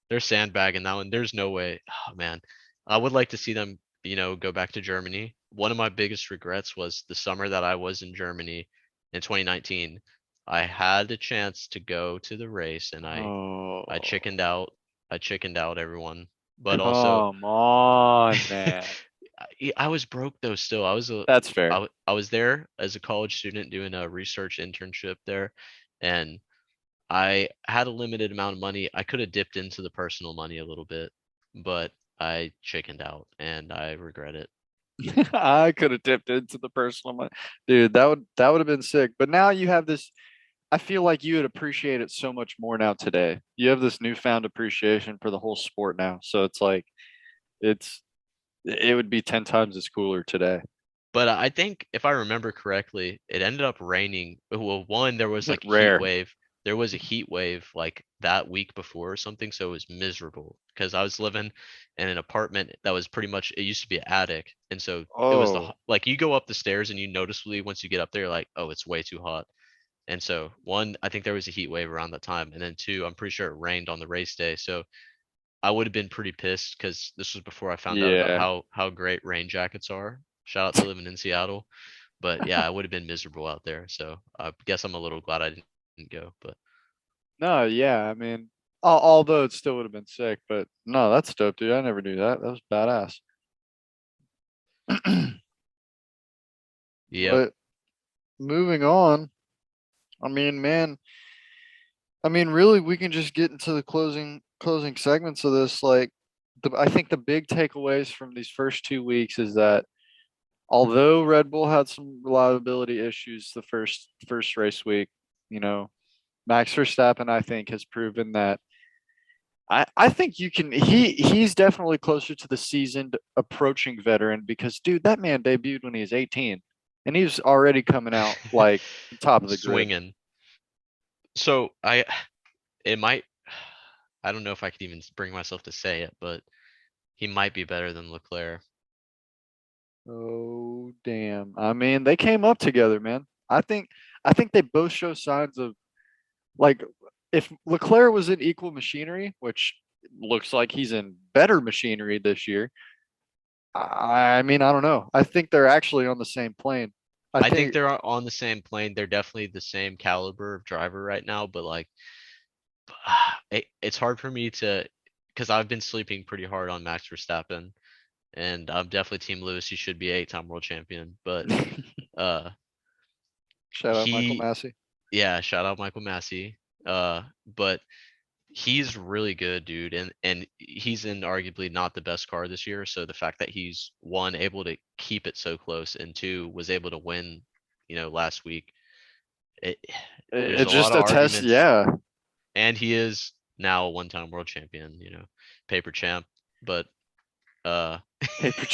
They're sandbagging that one. There's no way. Oh man. I would like to see them, go back to Germany. One of my biggest regrets was the summer that I was in Germany in 2019. I had the chance to go to the race and I Oh, chickened out. I chickened out everyone. But also come on, man. I was broke though still. That's fair. I was there as a college student doing a research internship there and I had a limited amount of money. I could have dipped into the personal money a little bit, but I chickened out and I regret it. I could have dipped into the personal money. Dude, that would have been sick. But now you have this. I feel like you would appreciate it so much more now today. You have this newfound appreciation for the whole sport now. So it's like it's it would be 10 times as cooler today. But I think if I remember correctly, it ended up raining. Well, one, there was like a heat Rare. wave. There was a heat wave like that week before or something, so it was miserable because I was living in an apartment that was pretty much it used to be an attic, and so it was Oh, like you go up the stairs and you noticeably once you get up there like, oh, it's way too hot. And so one, I think there was a heat wave around that time, and then two, I'm pretty sure it rained on the race day. So I would have been pretty pissed because this was before I found out about yeah. how great rain jackets are. Shout out to living in Seattle. But yeah, I would have been miserable out there. So I guess I'm a little glad I didn't go. But No, yeah. I mean, although it still would have been sick, but no, that's dope, dude. I never knew that. That was badass. yep. But moving on, I mean, man, I mean, really, we can just get into the closing segments of this. Like, I think the big takeaways from these first 2 weeks is that although Red Bull had some reliability issues the first race week, you know, Max Verstappen, I think, has proven that I think you can he's definitely closer to the seasoned approaching veteran because dude, that man debuted when he was 18 and he was already coming out like top of the grid. Swinging. So it might, I don't know if I could even bring myself to say it, but he might be better than Leclerc. Oh damn. I mean, they came up together, man. I think they both show signs of like if Leclerc was in equal machinery, which looks like he's in better machinery this year. I mean, I don't know. I think they're actually on the same plane. I I think think they're on the same plane. They're definitely the same caliber of driver right now, but like it's hard for me to because I've been sleeping pretty hard on Max Verstappen, and I'm definitely Team Lewis. He should be 8-time world champion, but uh, shout out Michael he Massey. yeah, shout out Michael Massey. But he's really good, dude, and he's in arguably not the best car this year. So the fact that he's one able to keep it so close, and two was able to win, last week. It, there's It a lot just of attests, arguments, yeah. and he is now a one-time world champion, paper champ. But uh, Paper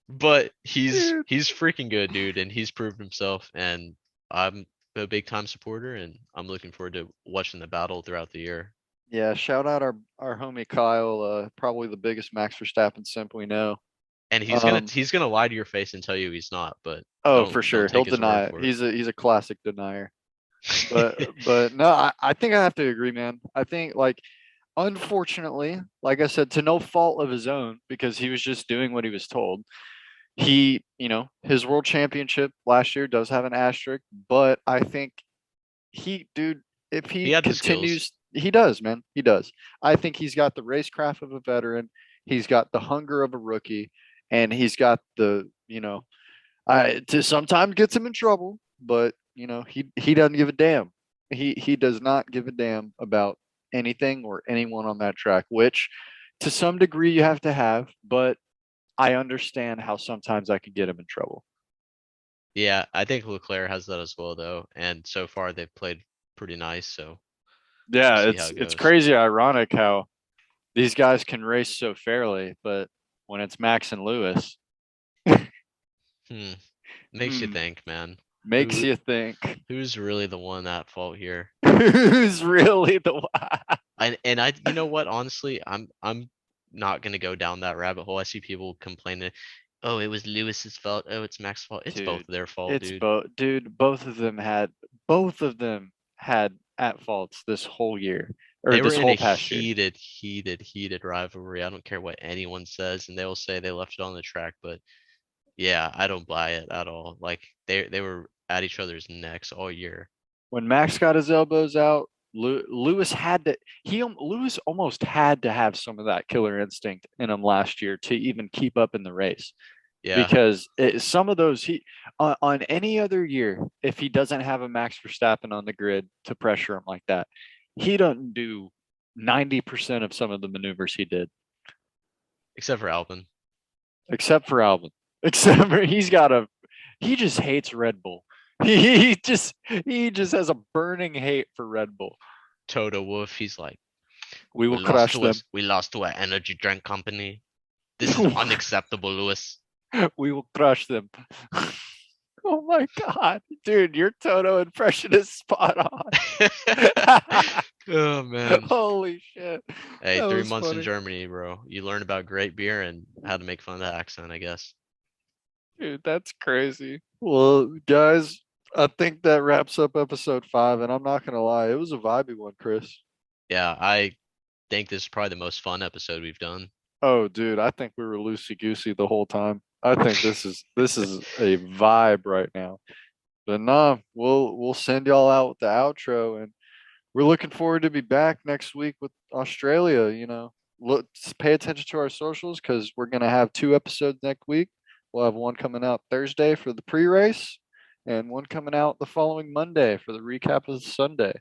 but he's dude. he's freaking good, dude, and he's proved himself. And I'm a big time supporter, and I'm looking forward to watching the battle throughout the year. Yeah, shout out our homie Kyle, probably the biggest Max Verstappen simp we know. And he's gonna Um, he's gonna lie to your face and tell you he's not, but oh, don't for don't sure, he'll take his word deny it. for He's a classic denier. But it. but no, I think I have to agree, man. I think like unfortunately, like I said, to no fault of his own, because he was just doing what he was told. His world championship last year does have an asterisk, but I think dude, if He he had the skills. continues, he does, man. He does. I think he's got the racecraft of a veteran. He's got the hunger of a rookie, and he's got I to sometimes gets him in trouble, but he doesn't give a damn. He does not give a damn about anything or anyone on that track, which to some degree you have to have, but I understand how sometimes I could get him in trouble. Yeah, I think Leclerc has that as well though, and so far they've played pretty nice, so we'll Yeah, see how it's it it's goes. crazy ironic how these guys can race so fairly, but when it's Max and Lewis, Hmm. Makes you hmm, think, man. makes Who you think who's really the one at fault here? who's really the one. And I you know what, honestly, I'm not gonna go down that rabbit hole. I see people complaining, oh, it was Lewis's fault. Oh, it's Max's fault. It's both Dude, their fault, it's dude. both of them had at faults this whole year or They were this in a whole past year. heated rivalry. I don't care what anyone says, and they will say they left it on the track, but yeah, I don't buy it at all. Like they were at each other's necks all year. When Max got his elbows out, Lewis had to Lewis almost had to have some of that killer instinct in him last year to even keep up in the race Yeah, because some of those he on any other year, if he doesn't have a Max Verstappen on the grid to pressure him like that, he doesn't do 90% of some of the maneuvers he did. except for Alvin. except for Alvin. Except for he just hates Red Bull. He just has a burning hate for Red Bull. Toto Wolf, he's like, We will crush them. we lost to an energy drink company. This is unacceptable, Lewis. We will crush them. Oh my god, dude, your Toto impression is spot on. Oh man. Holy shit, Hey, that three was months in funny, Germany, bro. You learn about great beer and how to make fun of the accent, I guess. dude. That's crazy. Well, guys, I think that wraps up episode 5, and I'm not gonna lie, it was a vibey one, Chris. Yeah, I think this is probably the most fun episode we've done. Oh, dude, I think we were loosey goosey the whole time. I think this is a vibe right now. But nah, we'll send y'all out with the outro, and we're looking forward to be back next week with Australia. Look, pay attention to our socials because we're gonna have 2 episodes next week. We'll have one coming out Thursday for the pre-race, and one coming out the following Monday for the recap of the Sunday.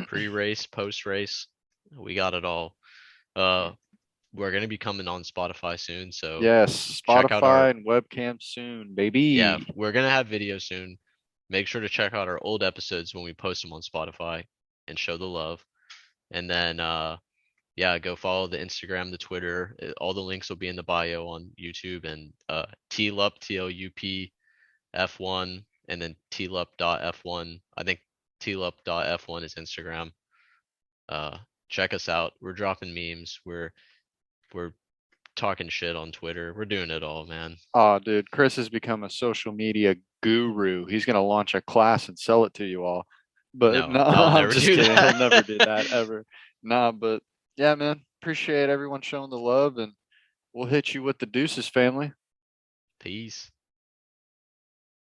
Pre-race, post-race, we got it all. Uh, we're gonna be coming on Spotify soon, so Yes, check out our Spotify and webcam soon, yeah, baby. we're gonna have video soon. Make sure to check out our old episodes when we post them on Spotify and show the love. And then yeah, go follow the Instagram, the Twitter. All the links will be in the bio on YouTube and TLUP TLUP F1 and then TLUP.F1. I think TLUP.F1 is Instagram. Uh check us out. We're dropping memes. We're talking shit on Twitter. We're doing it all, man. Oh, dude, Chris has become a social media guru. He's gonna launch a class and sell it to you all. But No, no, I'll I'm never just do kidding. He'll never do that. that ever. Nah, but yeah, man. Appreciate everyone showing the love, and we'll hit you with the deuces, family. Peace.